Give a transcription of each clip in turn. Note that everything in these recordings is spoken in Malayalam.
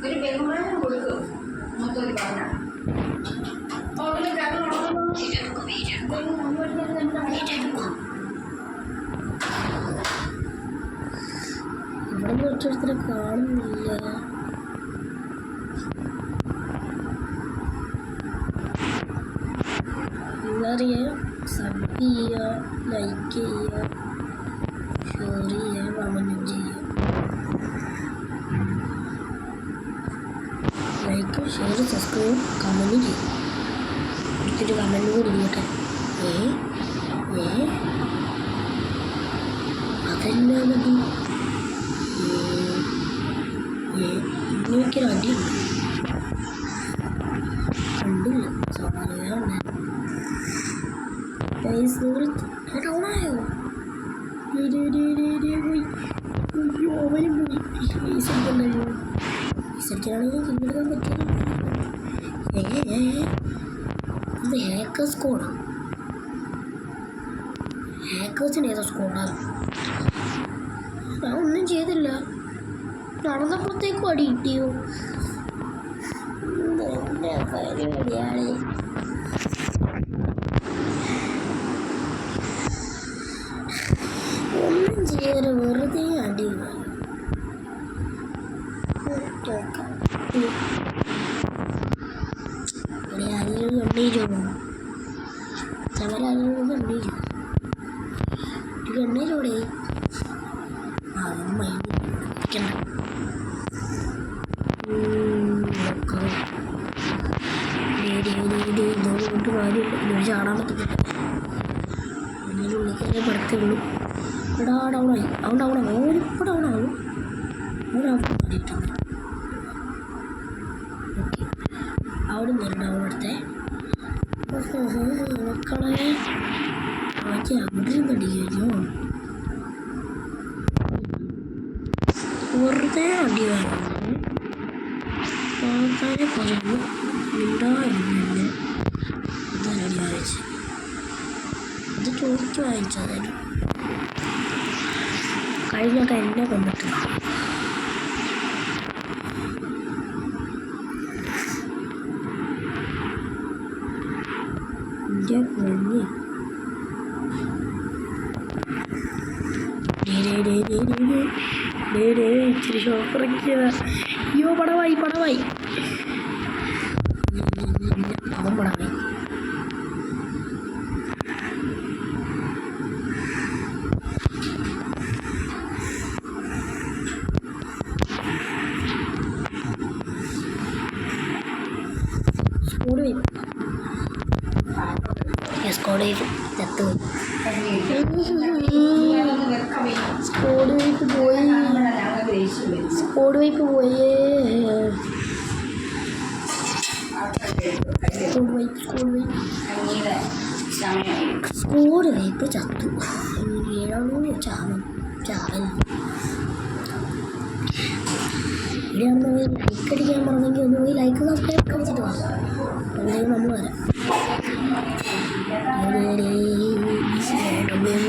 ഒരു ബഹുമാനം കൊടുക്കും മൂത്തൊരു പറഞ്ഞ ഇവിടെ കുറച്ചൊരുത്തരെ കാണുന്നില്ല. എല്ലാവരെയും സബ് ചെയ്യുക, ലൈക്ക് ചെയ്യുക, ഷെയർ ചെയ്യുക, കമൻറ്റും ചെയ്യുക. ലൈക്ക്, ഷെയർ, സബ്സ്ക്രൈബ്, കമൻറ്റ് ചെയ്യും. ഒത്തിരി കമൻറ്റ് കൂടി ഇരിക്കട്ടെ. അതെല്ലാം മതി. എനിക്കൊരു അടിയുണ്ട് കണ്ടില്ല. സ്വാഭാവികമാണ്. ഡൗണായോ? പോയി. അയ്യോ, അവനും പോയി. ഈസടിക്കണ്ടല്ലോ. ഈസടിക്കാണെങ്കിൽ ചിന്തിക്കാൻ പറ്റില്ല. ഇത് ഹാക്കേഴ്സ് കോഡാണ്. ഹാക്കേഴ്സിന് ഏതോ സ്കോഡാണ്. ഞാൻ ഒന്നും ചെയ്തില്ല. നടന്നപ്പോഴത്തേക്കും അടി കിട്ടിയോ? എൻ്റെ പരിപാടിയാണ്. ഒന്നും ചെയ്യാതെ വെറുതെ അടി ആരെങ്കിലും കണ്ണീരോ? അവരാരെങ്കിലും കണ്ണീരോ? കണ്ണീരോടെ അതൊന്നും മൈൻഡ് ോട്ട് കാര്യമില്ല. ഇതിന് ചാടാൻ പറ്റത്തില്ല. അതിൻ്റെ ഉള്ളിൽ പടത്തുള്ളൂ. ഇവിടെ ഡൗണായി. അവൻ ഡൗണാവും. ഓനിപ്പോൾ ഡൗണാവും. അവനവിടെ പാടിയിട്ടുണ്ട്. ഓക്കെ, അവിടെ നിന്ന് ഡൗൺ എടുത്തേ. മക്കളെ ആക്കി അവിടെ നിന്ന് അടിക്കല്ലോ. വെറുതെ അടി വേണം. ആൾക്കാരെ പറഞ്ഞു മിണ്ടായിരുന്നു. അതാണ് വായിച്ച് അത് ചോദിച്ച് വായിച്ചതായിരുന്നു. കഴിഞ്ഞൊക്കെ എന്നെ കൊണ്ടിട്ടില്ല. എൻ്റെ പൊന്നി ഇച്ചിരി ഷോപ്പറൊക്കെ. അയ്യോ, പടവായി അവൻ പടവായി. സ്കോഡ് വയ്പ്പ് പോയേ. സ്കോഡ് വയ്പ്പ് ചത്തു. ഏഴാണോ ചാവൻ. ഇവിടെയാണെന്ന് പോയി ലൈക്ക് അടിക്കാൻ പറഞ്ഞെങ്കിൽ ഒന്ന് പോയി ലൈക്ക് സബ്സ്ക്രൈബ് കളിച്ചിട്ട് പോകാം. എന്തായാലും നമ്മൾ വരാം.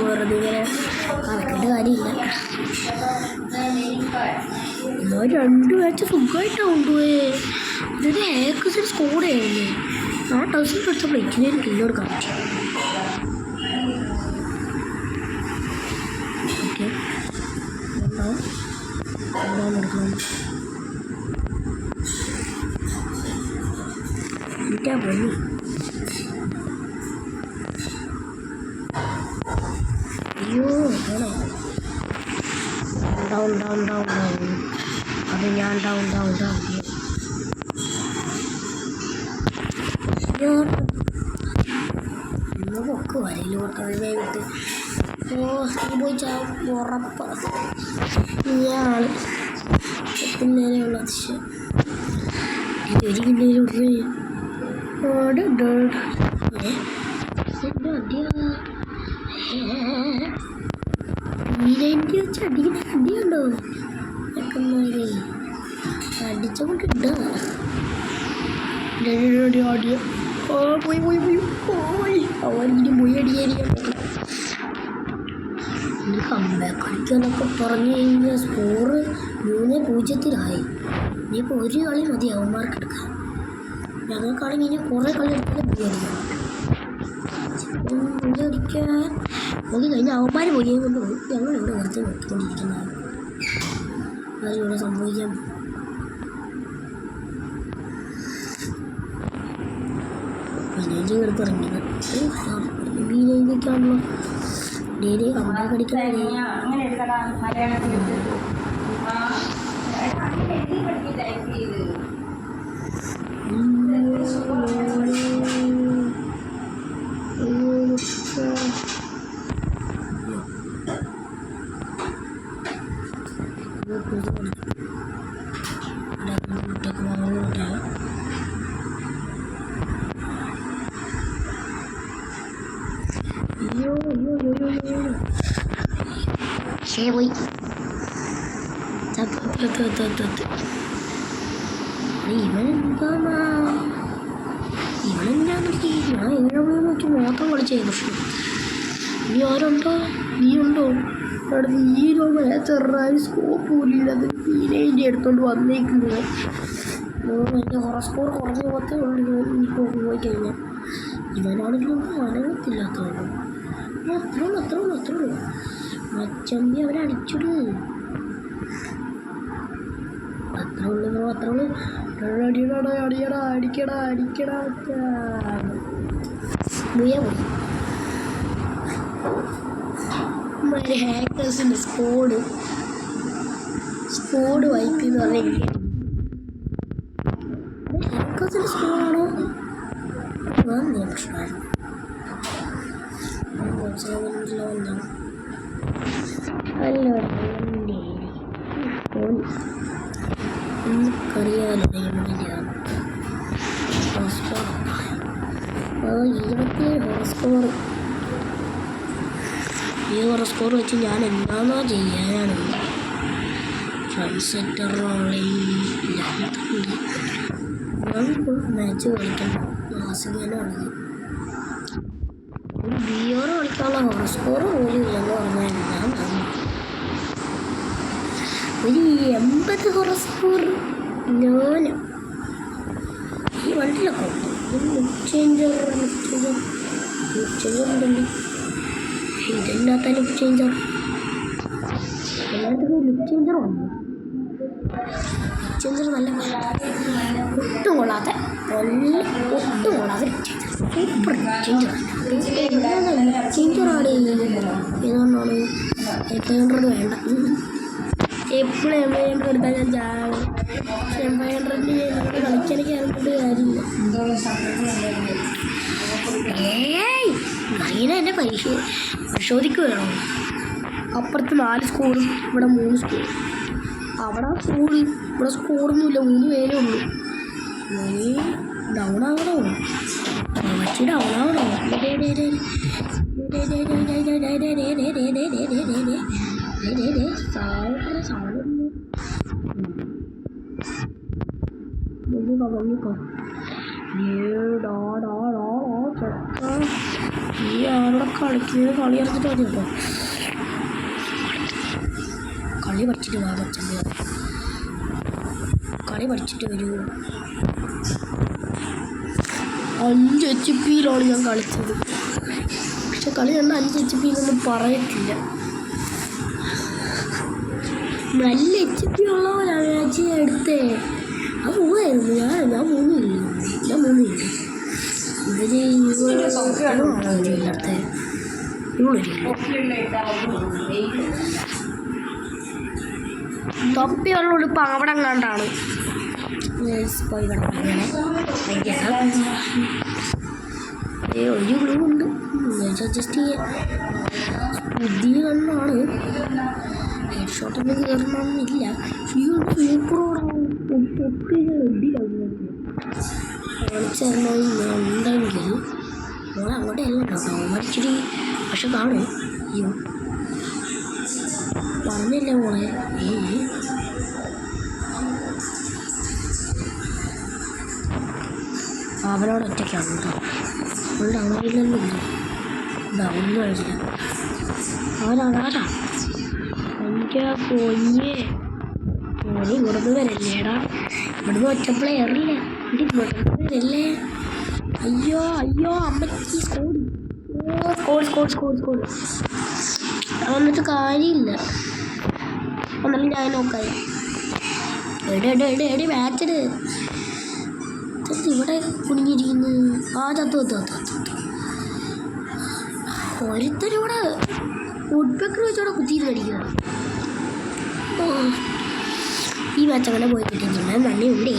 വെറുതെ ഇങ്ങനെ കളക്കേണ്ട കാര്യമില്ല. എന്നാൽ 2 മാച്ച് സുഖമായിട്ടാണ് പോയേ. ഇത് ഹാക്കേഴ്സിന് സ്കോഡ് ആയിരുന്നു. ആ ടൗസിൽ പഠിച്ച പ്ലേറ്റിനൊരു കില്ല് കൊടുക്കാൻ പറ്റും. ഓക്കെ, എടുക്കണം. എനിക്കാ പോയി. അയ്യോ, ഡൗൺ. അത് ഞാൻ ഡൗൺ. പൊക്ക് വരയിലോട്ട് വേഗത്ത്. ഓ നീ പോയി ചാവും ഉറപ്പ്. ഇയാൾ പിന്നേരെയുള്ള അതിശയം ഒരു കിലോയിലോട്ട് അടിയുണ്ടോ അടിച്ചോണ്ട് ആടിയ പോയി പോയി പോയി പോയി അവരിക്കും പോയി അടിയായിരിക്കാൻ കമ്പാക്ക് കളിക്കാന്നൊക്കെ പറഞ്ഞു കഴിഞ്ഞാൽ സ്കോറ് 3-0 ഇനിയിപ്പോൾ ഒരു കളി മതി അവന്മാർക്ക് എടുക്കാം. ഞങ്ങൾക്കാണെങ്കിൽ ഇനി കുറേ കളി എടുത്താലും അടിക്കാൻ നോക്കി കഴിഞ്ഞാൽ അവന്മാർ പൊടിയെ കൊണ്ട് പോയി. ഞങ്ങളിവിടെ വെറുതെ നോക്കിക്കൊണ്ടിരിക്കുന്നതാണ്. ആരും ഇവിടെ സംഭവിക്കാൻ വിനേജ് എടുത്തിറങ്ങിയത് വിനേജിക്കാണല്ലോ ഡെയിലി കമ്പാക്ക് അടിക്കാൻ പോയി ഇവനെന്താ ഞാൻ 7 മണി നോക്കി മാത്രം കളിച്ചേ പ്രശ്നം. ഇനി ആരുണ്ടോ നീയുണ്ടോ അവിടെ നീരോ ചെറുതായി സ്കോപ്പ് പോലില്ലത് നീനെ എടുത്തോണ്ട് വന്നേക്കുന്നത്. എൻ്റെ ഹൊറസ്കോർ കുറഞ്ഞ പോലത്തെ ഉള്ളു. ഇപ്പോൾ പോയി കഴിഞ്ഞാൽ ഇവനാണെങ്കിലും അനങ്ങത്തില്ലാത്തതാണ്. അത്രയുള്ളൂ മച്ചമ്പി അവരടിച്ചിട്. അത്രയുള്ളൂ അടിക്കടാ പോയി ഹാക്കേഴ്സിൻ്റെ സ്കോഡ് വൈപ്പ് എന്ന് പറഞ്ഞാൽ ഹാക്കേഴ്സിൻ്റെ സ്കോഡാണോ വേറെ പ്രശ്നമായിരുന്നു. നമുക്കറിയാമല്ലോ ഡയമണ്ടിൻ്റെയാണ് ഹോറസ്കോർ. 27 ഹോറസ്കോർ. ഈ ഹോറസ്കോർ വെച്ച് ഞാൻ എന്താണോ ചെയ്യാനാണ്. ഞാനിപ്പോൾ മാച്ച് കളിക്കണം. മാസികനാണ് ബിയോർ കളിക്കാനുള്ള ഹോറസ്കോർ പോലും ഇല്ലെന്ന് പറഞ്ഞാൽ ഞാൻ ഒരു 80 ഹോറസ്കോർ ഞാൻ ഈ വണ്ടിയിലൊക്കെ ചേഞ്ചർ ഉണ്ടല്ലോ. ഇതെല്ലാത്ത ലിപ് ചേഞ്ചർ എല്ലാത്തിനും ലിപ് ചേഞ്ചർ വന്നു. ലിപ് ചേഞ്ചർ നല്ല ഒട്ടും കൊള്ളാതെ സൂപ്പർ ചേഞ്ചർ. ചേഞ്ചറാണ് ഏതുകൊണ്ടാണ് 500 വേണ്ട. എപ്പോഴും 500 എടുത്താൽ ഞാൻ ചാവും. 500 കളിക്കാനൊക്കെ ആർക്കൊണ്ട് കാര്യമില്ല. അറിയണ എന്നെ പരിശോധിക്കുകയാണോ? അപ്പുറത്ത് 4 സ്കോറും ഇവിടെ 3 സ്കോറും. അവിടെ സ്കോറ് ഇവിടെ സ്കോറൊന്നുമില്ല. 3 പേരേ ഉള്ളൂ. ഡൗൺ ആവണോ മച്ചി ഡൗൺ ആവണോ? ഈ ആരുടെ കളിക്കുന്നത് കളി ഇറങ്ങിട്ട് മതി കേട്ടോ. കളി പഠിച്ചിട്ട് വാ പച്ചമ്പ. കളി പഠിച്ചിട്ട് വരൂ. 5 HP ഞാൻ കളിച്ചത്. പക്ഷെ കളി കണ്ട 5 HP പറയത്തില്ല. നല്ല HP ഉള്ളവരാണ് മാച്ച് എടുത്തേ. അത് പോവായിരുന്നു. ഞാൻ മൂന്നില്ല. ഇവരില്ലാത്ത തൊപ്പിയുള്ളൂ. ഇപ്പം അവിടെ കണ്ടാണ് പോയി കിടക്കുന്നത്. ഒരു ഗ്ലൂ ഉണ്ട്. അഡ്ജസ്റ്റ് ചെയ്യാം. പുതിയ കണ്ണാണ്, ഹെഡ് ഷോട്ടൊന്നും കയറണമെന്നില്ല. സൂപ്പറോടാവും കാണിച്ചറിഞ്ഞുണ്ടെങ്കിൽ നമ്മൾ അങ്ങോട്ട് എല്ലാം കേട്ടോ. മരിച്ചിരി പക്ഷെ കാണും. അയ്യോ പറഞ്ഞല്ലേ മോളെ. അവനോട് ഒറ്റയ്ക്കാണ് കേട്ടോ. അവളുടെ അവനിലൊന്നുമില്ല, ഒന്നും കഴിച്ചില്ല. അവനാടാ എൻ്റെ പൊഞ്ഞേ. ഓന് ഇവിടുന്ന് വരല്ലേടാ, ഇവിടുന്ന് ഒറ്റ പ്ലെയറില്ല, ഇവിടുന്ന് വരല്ലേ. അയ്യോ അയ്യോ അമ്മയ്ക്ക് സ്കോഡ് വന്നിട്ട് കാര്യമില്ല. എന്നാലും ഞാൻ നോക്കാം. എടി മാച്ചട് ഇവിടെ കുടുങ്ങിയിരിക്കുന്നു. ആ ചത്തു ഒരുത്തരൂടെ വുഡ്പെക്കർ വെച്ചോടെ കുത്തിയിട്ട് അടിക്കുക. ഈ മാച്ച് അങ്ങനെ പോയി കിട്ടിയിട്ടുണ്ട്. നന്ദിയുണ്ടേ.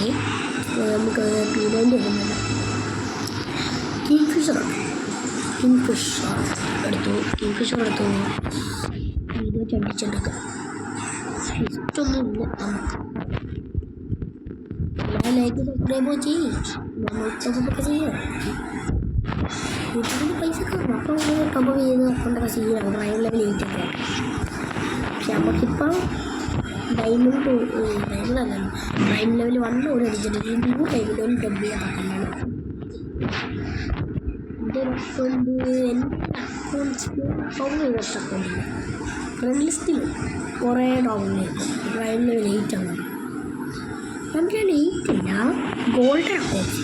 നമുക്ക് ടൂർണമെൻറ്റ് വരുന്നുണ്ട്. കിങ്ഫിഷർ എടുത്തു. ഇത് ചണ്ടിച്ചെടുക്കാം. ഇഷ്ടൊന്നുമില്ല നമുക്ക്. ലൈക്ക് സബ്സ്ക്രൈബ് ചെയ്യ്. നമ്മൾക്കൊക്കെ ചെയ്യാം. യൂട്യൂബിൽ പൈസ കയറും. അപ്പോൾ ടോപ്പ് ചെയ്ത് അക്കൗണ്ടൊക്കെ ചെയ്യാം. പ്രൈം ലെവൽ 8 ഒക്കെ. പക്ഷെ നമുക്കിപ്പം ഡയമണ്ട് അല്ല, പ്രൈം ലെവൽ 1 ഒരു അടിച്ചിട്ടുണ്ട്. പ്രൈം ലെവൽ ഡബ് ചെയ്യാൻ പറ്റുന്നതാണ്. എൻ്റെ അക്കൗണ്ട് ടോപ്പ് ചെയ്ത അക്കൗണ്ടില്ല. ഫ്രണ്ട് ലിസ്റ്റിൽ കുറേ ടോപ്പ് ചെയ്തു. പ്രൈം ലെവൽ 8 ആണ്. നമുക്ക് 8 ഇല്ല, ഗോൾഡൻ അക്കൗണ്ട്.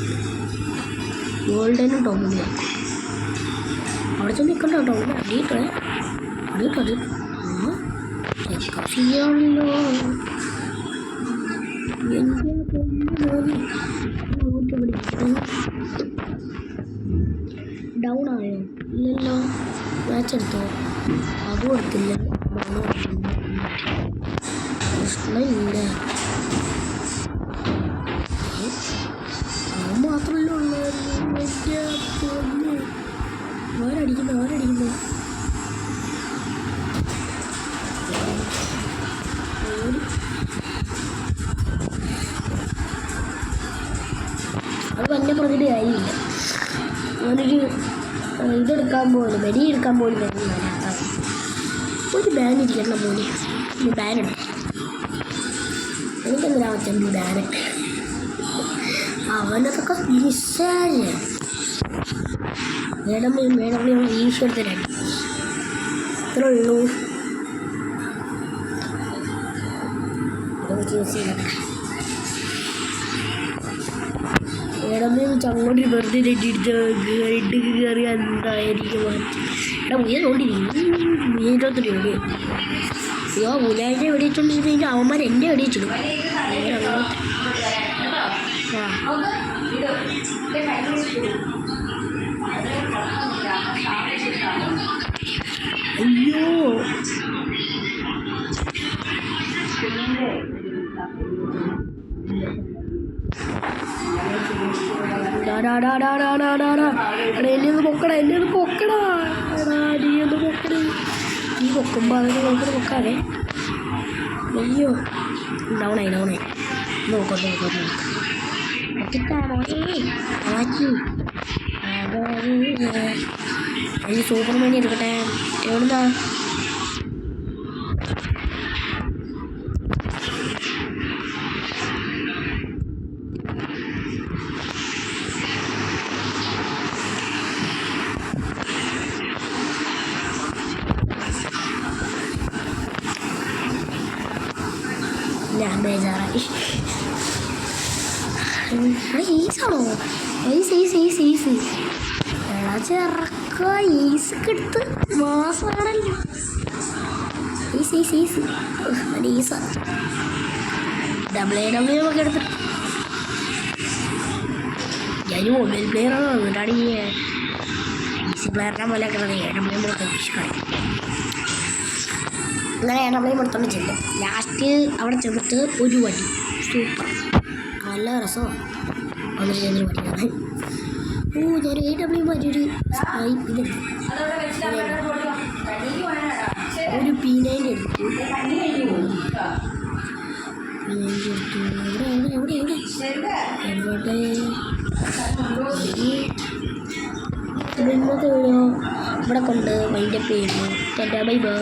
ഗോൾഡനും ടോപ്പ് ചെയ്യാം. അവിടെ ചെന്ന് നിൽക്കണ്ട കേട്ടോ. അടിയിട്ടേ ചെയ്യാണല്ലോ. ഡൗൺ ആയോ? ഇല്ലല്ലോ. മാച്ച് എടുത്തോ? അതും എടുത്തില്ല. പ്രശ്നമില്ല. അത് മാത്രമല്ലേ ഉള്ളൂ. അവരടിക്കുന്നു. അത് വല്ല പ്രതിയുടെ കാര്യമില്ല. ഞാനൊരു ഇതെടുക്കാൻ പോലും വെടി എടുക്കാൻ പോലും വരുന്നില്ല. ഒരു ബാൻ ഇരിക്കണം പോലെ. ഒരു ബാൻ എടുക്കും. എനിക്കെന്തിനാ വെച്ചെങ്കിൽ ബാന് അവനൊക്കെ മിസ്സാണ്. മേഡം ഈശ്വരത്തിനാണ് ഇത്ര ഉള്ളൂ. മേഡം ചങ്ങോട്ട് വെറുതെ തെറ്റിയിട്ട് കയറി എന്തായിരിക്കും. എടാ ഉയർന്നോണ്ടിരിക്കും. അയ്യോ മുലാഴ്ച വെടിയിച്ചോണ്ടിരുന്ന് കഴിഞ്ഞാൽ അവന്മാർ എൻ്റെ വെടിയിച്ചിടും. അയ്യോ എന്നെ പൊക്കടാ. നീ പൊക്കുമ്പോൾ അതിന് നമുക്ക് പൊക്കാതെ. അയ്യോ ഡൗണായി നോക്കാം. എനിക്ക് സൂപ്പർമാൻ എടുക്കട്ടെ. എവിടുന്നാ? ഞാൻ ബേജാറായി. ഈസാണോ? ഈസ് എടാ ചെറുക്ക ഈസൊക്കെ എടുത്ത് മാസമാണല്ലോ. ഈസ ഡബ്ല്യു ഒക്കെ എടുത്തിട്ട് ഞാൻ മൊബൈൽ പ്ലെയറാണ്. എന്നിട്ടാണ് ഈ ഈസി പ്ലെയറിനെ പോലെ അങ്ങനെ ഡബ്ല്യു എടുത്തോണ്ട് ചെല്ലും. ലാസ്റ്റ് അവിടെ ചെന്നിട്ട് ഒരു വടി സൂപ്പർ നല്ല രസമാണ്. അങ്ങനെ ചെന്നൊരു വടിയാണ്. ഓ ഞാൻ AW മാറ്റിയൊരു ഇതെടുത്തു. അതവിടെ വെച്ചിട്ട് അവിടെ കൊടുക്കാം. കഞ്ഞിക്ക് വേണടാ. ശരി. ഒരു P90 എടുത്തു. കഞ്ഞി കഴിഞ്ഞു പോകും. കേട്ടോ. P90 എടുത്തു. എവിടെ ഇന്നത്തെ വീഡിയോ ഇവിടെ കൊണ്ട് വൈൻഡപ്പ് ചെയ്യുന്നു. Bye bye.